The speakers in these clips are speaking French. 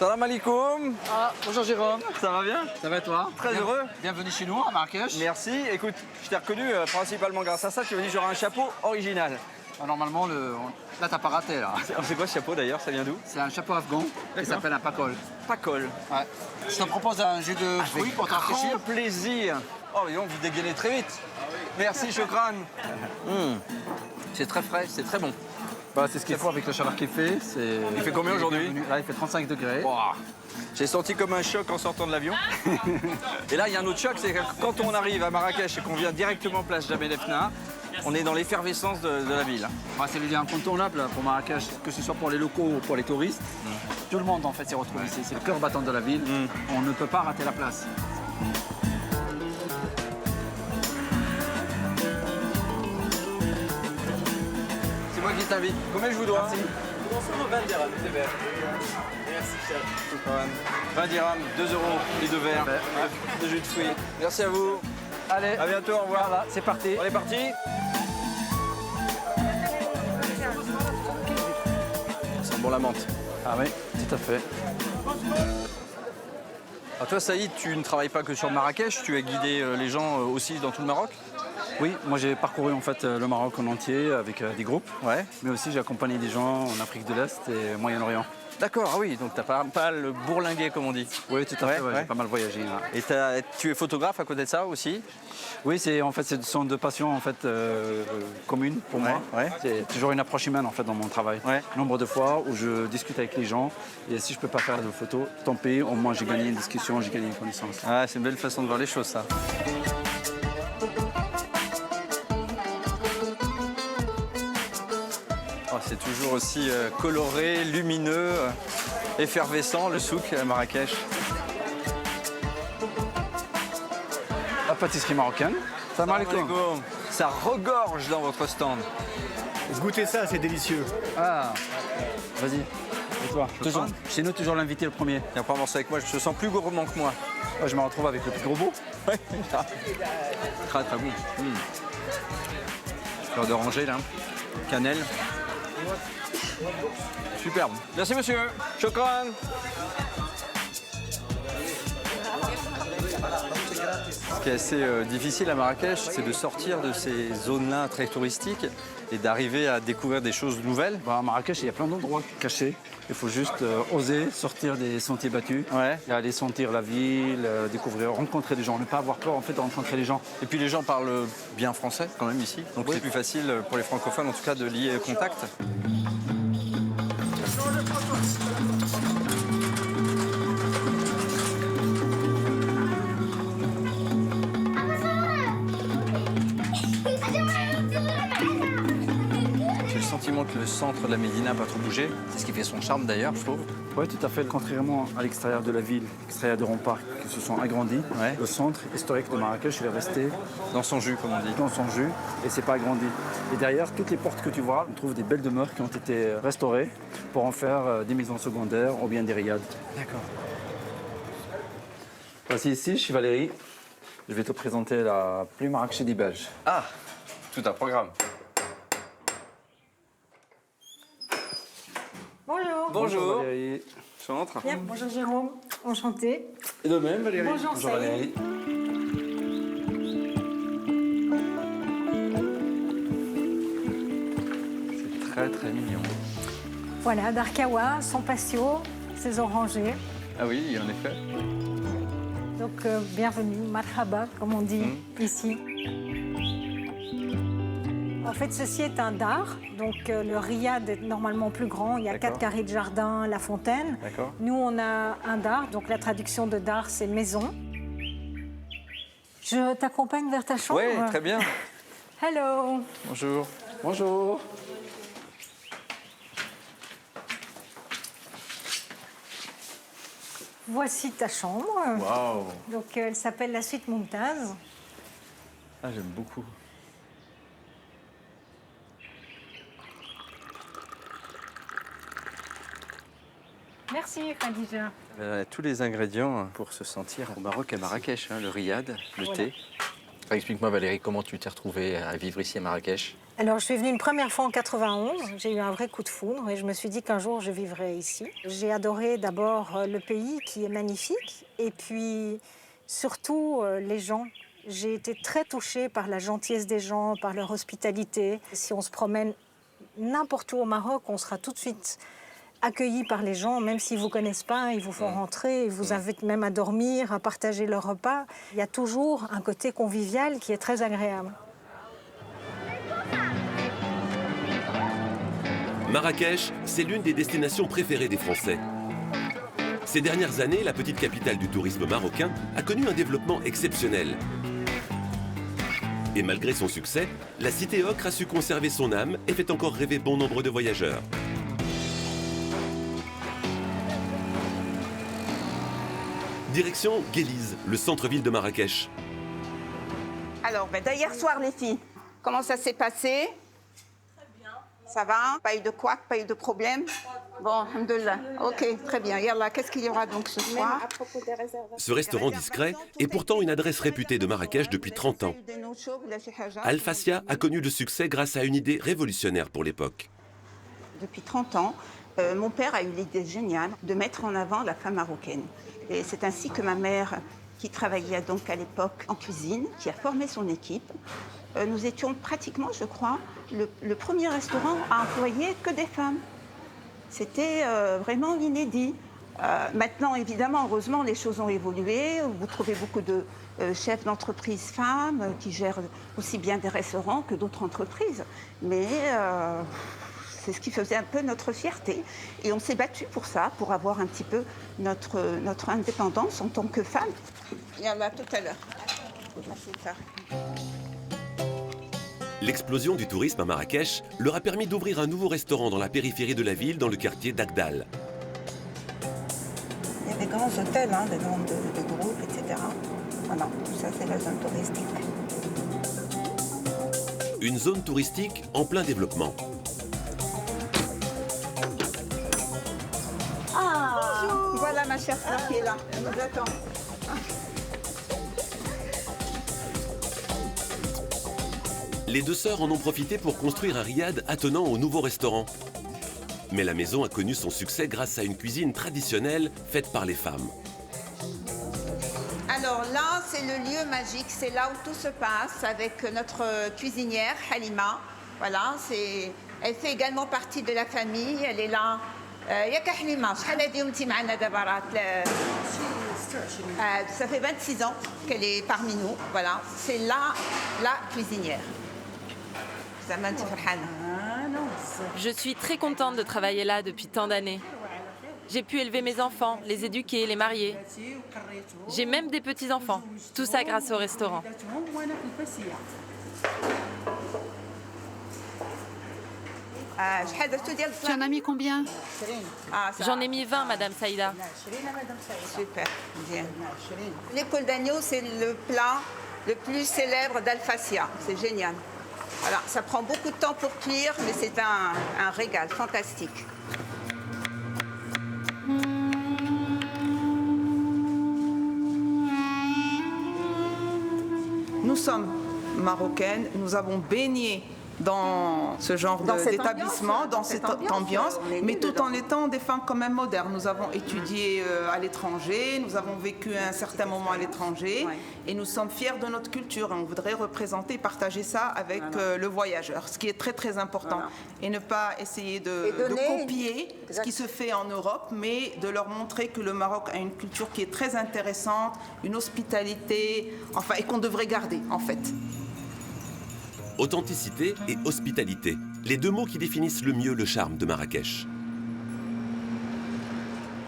Salam alaikum. Ah, bonjour Jérôme. Ça va bien? Ça va et toi? Très heureux. Bienvenue chez nous à Marrakech. Merci. Écoute, je t'ai reconnu principalement grâce à ça. Tu m'as dit que j'aurai un chapeau original. Ah, normalement, là, t'as pas raté, là. C'est quoi ce chapeau d'ailleurs? Ça vient d'où? C'est un chapeau afghan qui s'appelle un pakol. Pakol. Ouais. Je te propose un jus de fruits pour te rafraîchir. Grand plaisir. Oh, mais donc vous dégainez très vite. Merci, Chokran. C'est très frais, c'est très bon. Bah, c'est ce qu'il faut avec la chaleur qu'il fait. Il fait combien aujourd'hui? Là, il fait 35 degrés. Ouah. J'ai senti comme un choc en sortant de l'avion. Et là, il y a un autre choc, c'est que quand on arrive à Marrakech et qu'on vient directement place Jamel Fna, on est dans l'effervescence de la ville. Bah, c'est l'idée incontournable pour Marrakech, que ce soit pour les locaux ou pour les touristes. Tout le monde, en fait, s'y retrouve ici. C'est le cœur battant de la ville. On ne peut pas rater la place. C'est moi qui t'invite. Combien je vous dois? Merci. 20 dirhams, les deux verres. Merci, chef. 20 dirhams, 2 euros, les deux verres de jus de fruits. Merci à vous. Allez, À bientôt, au revoir. voilà, c'est parti. On est parti. Ça sent bon la menthe. Ah oui, tout à fait. Alors toi, Saïd, tu ne travailles pas que sur Marrakech, tu as guidé les gens aussi dans tout le Maroc? Oui, moi j'ai parcouru en fait le Maroc en entier avec des groupes, Ouais. mais aussi j'ai accompagné des gens en Afrique de l'Est et Moyen-Orient. D'accord, ah oui, donc t'as pas le bourlinguer comme on dit. Oui, tout à fait, Ouais. j'ai pas mal voyagé. Là. Et tu es photographe à côté de ça aussi? Oui, ce sont deux passions en fait communes pour moi. Ouais. C'est toujours une approche humaine en fait dans mon travail. Ouais. Nombre de fois où je discute avec les gens et si je peux pas faire de photos, tant pis, au moins j'ai gagné une discussion, j'ai gagné une connaissance. Ah, c'est une belle façon de voir les choses, ça. Oh, c'est toujours aussi coloré, lumineux, effervescent, le souk à Marrakech. La pâtisserie marocaine. Salam alaikum. Alaikum. Ça regorge dans votre stand. Goûtez ça, c'est délicieux. Ah, vas-y. Et toi toujours, chez nous, toujours l'invité le premier. Viens prendre un morceau avec moi, je te sens plus gourmand que moi. Ouais, je me retrouve avec le plus gros bout. Très très bon. Fleur d'oranger là, cannelle. Superbe. Merci monsieur. Chokran. Ce qui est assez difficile à Marrakech, c'est de sortir de ces zones-là très touristiques et d'arriver à découvrir des choses nouvelles. Bah, à Marrakech, il y a plein d'endroits cachés. Il faut juste oser sortir des sentiers battus, Ouais. et aller sentir la ville, découvrir, rencontrer des gens, ne pas avoir peur en fait de rencontrer les gens. Et puis les gens parlent bien français quand même ici, donc Oui. c'est plus facile pour les francophones en tout cas de lier contact. J'ai le sentiment que le centre de la Médina n'a pas trop bougé. C'est ce qui fait son charme d'ailleurs, je trouve. Oui, tout à fait. Contrairement à l'extérieur de la ville, l'extérieur de remparts qui se sont agrandis, Ouais. le centre historique de Marrakech, il est resté Dans son jus, comme on dit. dans son jus et c'est pas agrandi. Et derrière, toutes les portes que tu vois, on trouve des belles demeures qui ont été restaurées pour en faire des maisons secondaires ou bien des riads. D'accord. Voici ici, je suis Valérie. Je vais te présenter la plus marrakechie belge. Ah, tout un programme. Bonjour. Bonjour. Valérie. J'entre. Bien, bonjour Jérôme, enchanté. Et de même, Valérie. Bonjour, Saïd. Valérie. C'est très très mignon. Voilà, d'Arkawa, son patio, ses orangers. Ah oui, en effet. Donc bienvenue, marhaba, comme on dit ici. En fait, ceci est un dar. Donc le riad est normalement plus grand. Il y a D'accord. 4 carrés de jardin, la fontaine. D'accord. Nous, on a un dar. Donc la traduction de dar, c'est maison. Je t'accompagne vers ta chambre. Oui, très bien. Hello. Bonjour. Bonjour. Voici ta chambre. Waouh. Donc elle s'appelle la suite Mumtaz. Ah, j'aime beaucoup. Merci Khadija. Tous les ingrédients pour se sentir au Maroc à Marrakech, hein, le riad, le thé. Explique-moi Valérie, comment tu t'es retrouvée à vivre ici à Marrakech? Alors, je suis venue une première fois en 91. J'ai eu un vrai coup de foudre et je me suis dit qu'un jour, je vivrais ici. J'ai adoré d'abord le pays qui est magnifique et puis surtout les gens. J'ai été très touchée par la gentillesse des gens, par leur hospitalité. Si on se promène n'importe où au Maroc, on sera tout de suite accueillis par les gens, même s'ils ne vous connaissent pas, ils vous font rentrer, ils vous invitent même à dormir, à partager leur repas. Il y a toujours un côté convivial qui est très agréable. Marrakech, c'est l'une des destinations préférées des Français. Ces dernières années, la petite capitale du tourisme marocain a connu un développement exceptionnel. Et malgré son succès, la cité ocre a su conserver son âme et fait encore rêver bon nombre de voyageurs. Direction Guéliz, le centre-ville de Marrakech. Alors, d'hier soir, les filles, comment ça s'est passé? Très bien. Ça va? Pas eu de couac, pas eu de problème? Bon, alhamdoulilah. Ok, très bien. Yallah, qu'est-ce qu'il y aura donc ce soir? Ce restaurant discret est pourtant une adresse réputée de Marrakech depuis 30 ans. Al Fassia a connu le succès grâce à une idée révolutionnaire pour l'époque. Depuis 30 ans, mon père a eu l'idée géniale de mettre en avant la femme marocaine. Et c'est ainsi que ma mère, qui travaillait donc à l'époque en cuisine, qui a formé son équipe, nous étions pratiquement, je crois, le premier restaurant à employer que des femmes. C'était vraiment inédit. Maintenant, évidemment, heureusement, les choses ont évolué. Vous trouvez beaucoup de chefs d'entreprise femmes qui gèrent aussi bien des restaurants que d'autres entreprises. Mais c'est ce qui faisait un peu notre fierté. Et on s'est battu pour ça, pour avoir un petit peu notre indépendance en tant que femme. Il y en a tout à l'heure. L'explosion du tourisme à Marrakech leur a permis d'ouvrir un nouveau restaurant dans la périphérie de la ville, dans le quartier d'Agdal. Il y a des grands hôtels, des noms de groupes, etc. Voilà, tout ça c'est la zone touristique. Une zone touristique en plein développement. Bonjour. Voilà ma chère sœur qui est là, elle nous attend. Les deux sœurs en ont profité pour construire un riad attenant au nouveau restaurant. Mais la maison a connu son succès grâce à une cuisine traditionnelle faite par les femmes. Alors là, c'est le lieu magique, c'est là où tout se passe avec notre cuisinière Halima. Voilà, elle fait également partie de la famille, elle est là. ياك حليمة شحال هادي وانتي معنا دابا راه ça fait 26 ans qu'elle est parmi nous. Voilà, c'est là la cuisinière. Je suis très contente de travailler là depuis tant d'années. J'ai pu élever mes enfants, les éduquer, les marier. J'ai même des petits-enfants. Tout ça grâce au restaurant. Tu en as mis combien? J'en ai mis 20, Madame Saïda. Super, bien. L'épaule d'agneau, c'est le plat le plus célèbre d'Al Fassia. C'est génial. Voilà, ça prend beaucoup de temps pour cuire, mais c'est un régal fantastique. Nous sommes marocaines, nous avons baigné dans ce genre d'établissement, dans cette ambiance, mais tout en étant des femmes quand même modernes. Nous avons étudié à l'étranger, nous avons vécu un certain moment à l'étranger, et nous sommes fiers de notre culture. On voudrait représenter et partager ça avec le voyageur, ce qui est très très important. Et ne pas essayer de copier ce qui se fait en Europe, mais de leur montrer que le Maroc a une culture qui est très intéressante, une hospitalité, enfin, et qu'on devrait garder en fait. Authenticité et hospitalité, les deux mots qui définissent le mieux le charme de Marrakech.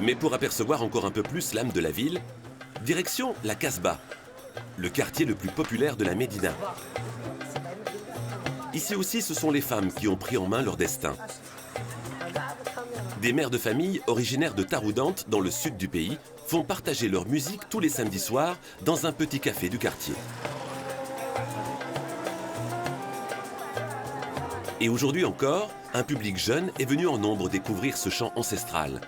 Mais pour apercevoir encore un peu plus l'âme de la ville, direction la Casbah, le quartier le plus populaire de la Médina. Ici aussi, ce sont les femmes qui ont pris en main leur destin. Des mères de famille originaires de Taroudante, dans le sud du pays, font partager leur musique tous les samedis soirs dans un petit café du quartier. Et aujourd'hui encore, un public jeune est venu en nombre découvrir ce chant ancestral.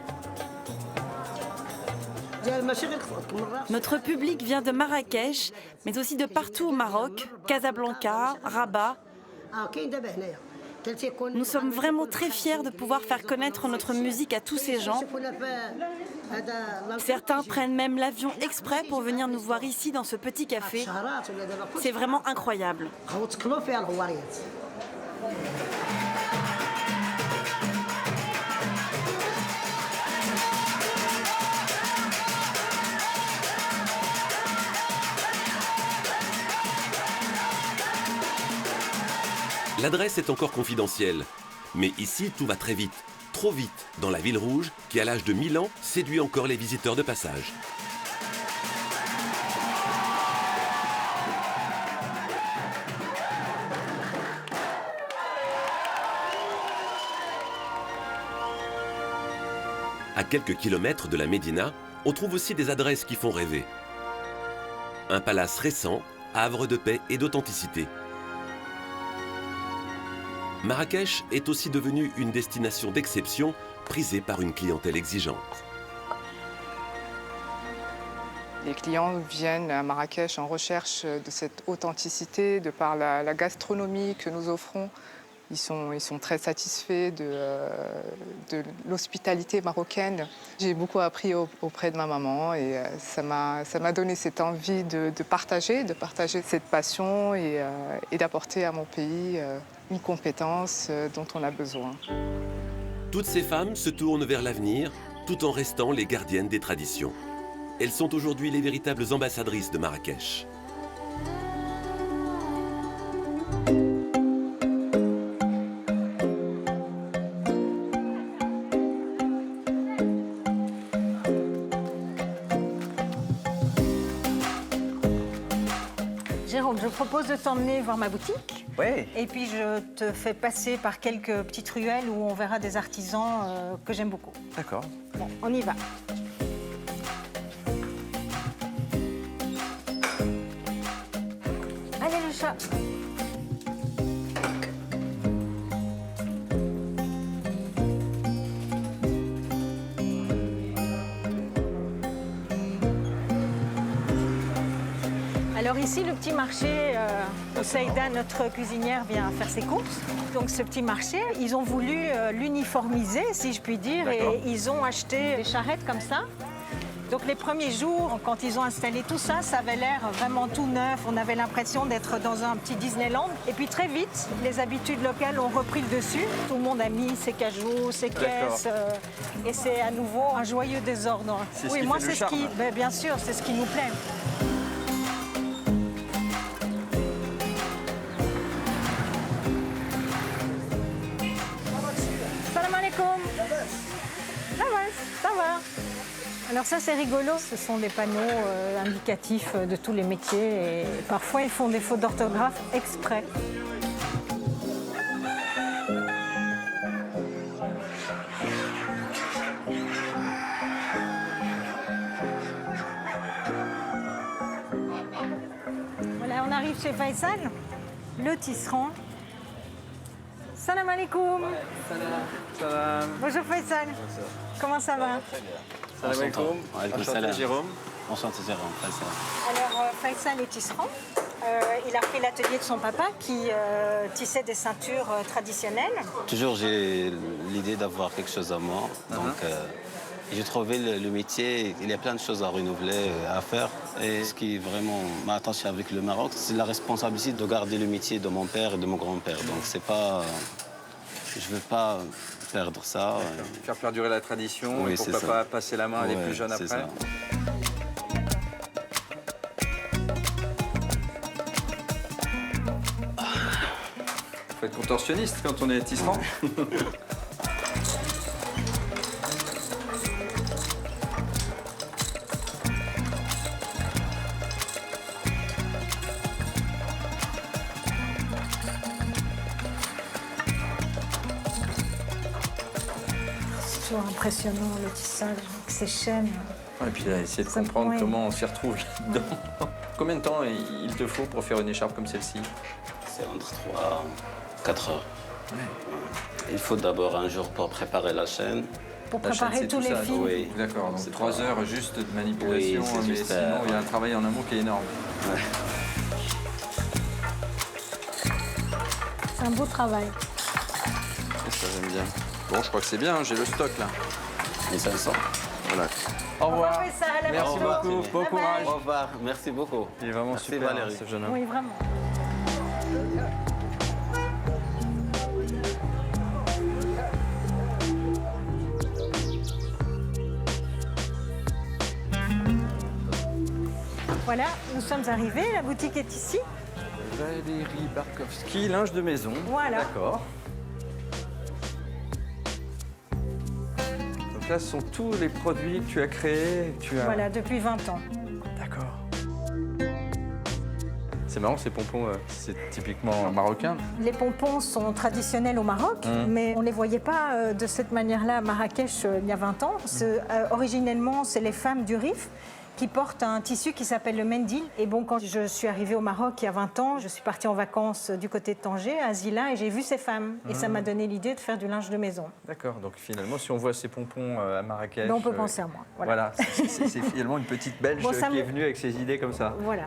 Notre public vient de Marrakech, mais aussi de partout au Maroc, Casablanca, Rabat. Nous sommes vraiment très fiers de pouvoir faire connaître notre musique à tous ces gens. Certains prennent même l'avion exprès pour venir nous voir ici dans ce petit café. C'est vraiment incroyable. L'adresse est encore confidentielle, mais ici tout va très vite, trop vite, dans la ville rouge qui à l'âge de 1000 ans séduit encore les visiteurs de passage. À quelques kilomètres de la Médina, on trouve aussi des adresses qui font rêver. Un palace récent, havre de paix et d'authenticité. Marrakech est aussi devenue une destination d'exception, prisée par une clientèle exigeante. Les clients viennent à Marrakech en recherche de cette authenticité, de par la gastronomie que nous offrons. Ils sont très satisfaits de l'hospitalité marocaine. J'ai beaucoup appris auprès de ma maman et ça m'a donné cette envie de partager cette passion et d'apporter à mon pays une compétence dont on a besoin. Toutes ces femmes se tournent vers l'avenir tout en restant les gardiennes des traditions. Elles sont aujourd'hui les véritables ambassadrices de Marrakech. Jérôme, je propose de t'emmener voir ma boutique. Oui. Et puis je te fais passer par quelques petites ruelles où on verra des artisans que j'aime beaucoup. D'accord. Bon, on y va. Allez le chat. Alors ici, le petit marché où Saïda, notre cuisinière, vient faire ses courses. Donc ce petit marché, ils ont voulu l'uniformiser, si je puis dire, et ils ont acheté des charrettes comme ça. Donc les premiers jours, quand ils ont installé tout ça, ça avait l'air vraiment tout neuf. On avait l'impression d'être dans un petit Disneyland. Et puis très vite, les habitudes locales ont repris le dessus. Tout le monde a mis ses cajots, ses caisses. Et c'est à nouveau un joyeux désordre. Oui, moi c'est ce qui... bien sûr, c'est ce qui nous plaît. Salam alaikum. Ça va. Alors ça c'est rigolo, ce sont des panneaux indicatifs de tous les métiers et parfois ils font des fautes d'orthographe exprès. Voilà, on arrive chez Faisal, le tisserand. Salam alaikum. Salam. Bonjour Faisal. Comment ça va? Salam alaikum. Enchanté Jérôme. Enchanté Jérôme. Alors Faisal est tisserand. Il a pris l'atelier de son papa qui tissait des ceintures traditionnelles. Toujours j'ai l'idée d'avoir quelque chose à moi. Donc j'ai trouvé le métier, il y a plein de choses à renouveler, à faire. Et ce qui vraiment m'a attaché avec le Maroc, c'est la responsabilité de garder le métier de mon père et de mon grand-père. Donc c'est pas... Je veux pas perdre ça. Faire perdurer la tradition, oui, pourquoi pas passer la main à des plus jeunes après. Ça. Faut être contorsionniste quand on est tisserand. C'est toujours impressionnant le tissage avec ces chaînes. Et puis là, essayer de comprendre comment on s'y retrouve là-dedans. Combien de temps il te faut pour faire une écharpe comme celle-ci? C'est entre 3 et 4 heures. Ouais. Il faut d'abord un jour pour préparer la chaîne. Pour préparer tous les fils. Oui. D'accord, donc 3 heures juste de manipulation, oui, mais juste, sinon il y a un travail en amont qui est énorme. Ouais. un beau travail. Et ça, j'aime bien. Bon, je crois que c'est bien, j'ai le stock là. Et 500. Voilà. Au revoir. Merci bientôt. beaucoup. Bon courage. Au revoir, merci beaucoup. Il est vraiment Merci, super, Valérie. ce jeune homme. Oui, vraiment. Voilà, nous sommes arrivés, la boutique est ici. Valérie Barkowski, linge de maison. Voilà. D'accord. Donc là, ce sont tous les produits que tu as créés. Voilà, depuis 20 ans. D'accord. C'est marrant, ces pompons, c'est typiquement marocain. Les pompons sont traditionnels au Maroc, mais on ne les voyait pas de cette manière-là à Marrakech il y a 20 ans. Originellement, c'est les femmes du Rif qui portent un tissu qui s'appelle le mendil. Et bon, quand je suis arrivée au Maroc il y a 20 ans, je suis partie en vacances du côté de Tanger, à Zila, et j'ai vu ces femmes. Et ça m'a donné l'idée de faire du linge de maison. D'accord, donc finalement, si on voit ces pompons à Marrakech... On peut penser à moi. Voilà, c'est finalement une petite Belge qui est venue avec ses idées comme ça. Voilà.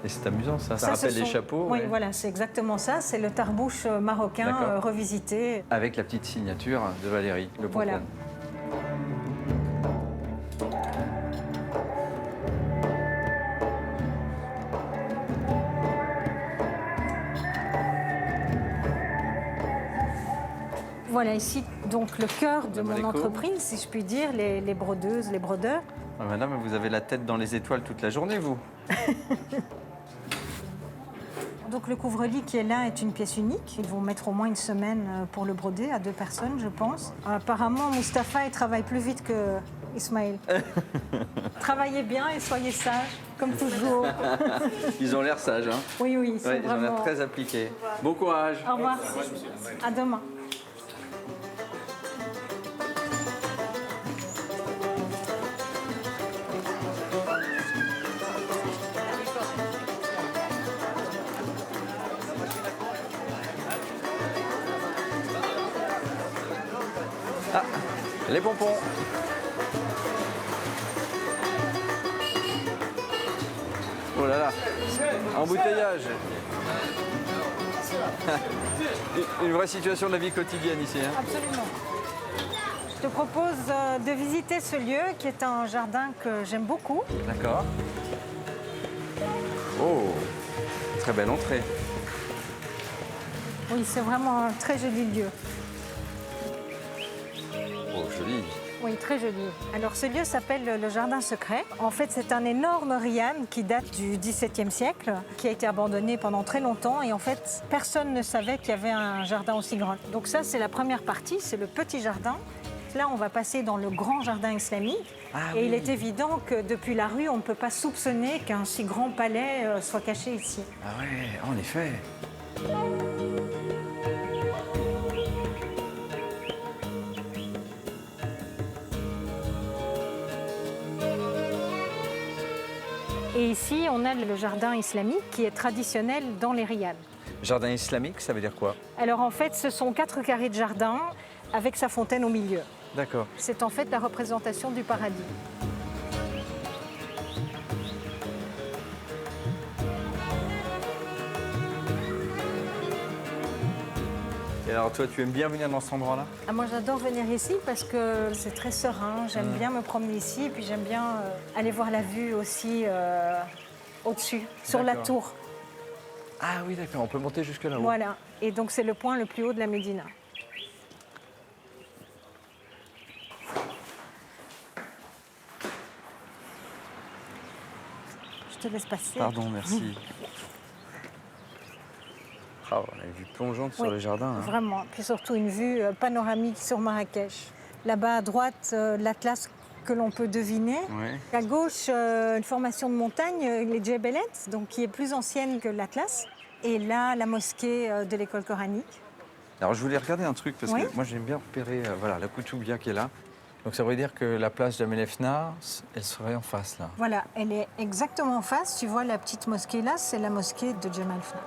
Et c'est amusant, ça rappelle les chapeaux. Oui, voilà, c'est exactement ça. C'est le tarbouche marocain revisité. Avec la petite signature de Valérie, le pompon. Voilà. Voilà ici donc le cœur de mon entreprise, si je puis dire, les brodeuses, les brodeurs. Ah, madame, vous avez la tête dans les étoiles toute la journée, vous. Donc le couvre-lit qui est là est une pièce unique. Ils vont mettre au moins une semaine pour le broder à 2 personnes, je pense. Apparemment, Mustapha, il travaille plus vite que Ismaël. Travaillez bien et soyez sages, comme toujours. Ils ont l'air sages, hein. Oui, oui, ils sont Ils ont l'air vraiment... très appliqués. Bon courage. Au revoir. À demain. Ah, les pompons. Oh là là, embouteillage. Une vraie situation de la vie quotidienne ici. Hein. Absolument. Je te propose de visiter ce lieu qui est un jardin que j'aime beaucoup. D'accord. Oh, très belle entrée. Oui, c'est vraiment un très joli lieu. Oh, joli. Oui, très joli. Alors, ce lieu s'appelle le Jardin Secret. En fait, c'est un énorme riad qui date du XVIIe siècle, qui a été abandonné pendant très longtemps. Et en fait, personne ne savait qu'il y avait un jardin aussi grand. Donc ça, c'est la première partie, c'est le petit jardin. Là, on va passer dans le grand jardin islamique. Et il est évident que depuis la rue, on ne peut pas soupçonner qu'un si grand palais soit caché ici. Ah ouais, en effet. Et ici, on a le jardin islamique qui est traditionnel dans les riads. Jardin islamique, ça veut dire quoi? Alors en fait, ce sont 4 carrés de jardin avec sa fontaine au milieu. D'accord. C'est en fait la représentation du paradis. Et alors toi, tu aimes bien venir dans cet endroit-là? Ah, moi, j'adore venir ici parce que c'est très serein. J'aime bien me promener ici et puis j'aime bien aller voir la vue aussi au-dessus, sur la tour. Ah oui, d'accord, on peut monter jusque là-haut. Voilà. Et donc, c'est le point le plus haut de la Médina. Je te laisse passer. Pardon, merci. Oh, on a une vue plongeante sur le jardin. Hein. Vraiment. Puis surtout une vue panoramique sur Marrakech. Là-bas à droite, l'Atlas que l'on peut deviner. Ouais. À gauche, une formation de montagne, les Djebelet, donc qui est plus ancienne que l'Atlas. Et là, la mosquée de l'école coranique. Alors je voulais regarder un truc parce que moi j'aime bien repérer voilà, la Koutoubia qui est là. Donc ça voudrait dire que la place Jamel Fna, elle serait en face là. Voilà, elle est exactement en face. Tu vois la petite mosquée là, c'est la mosquée de Jemal Fna.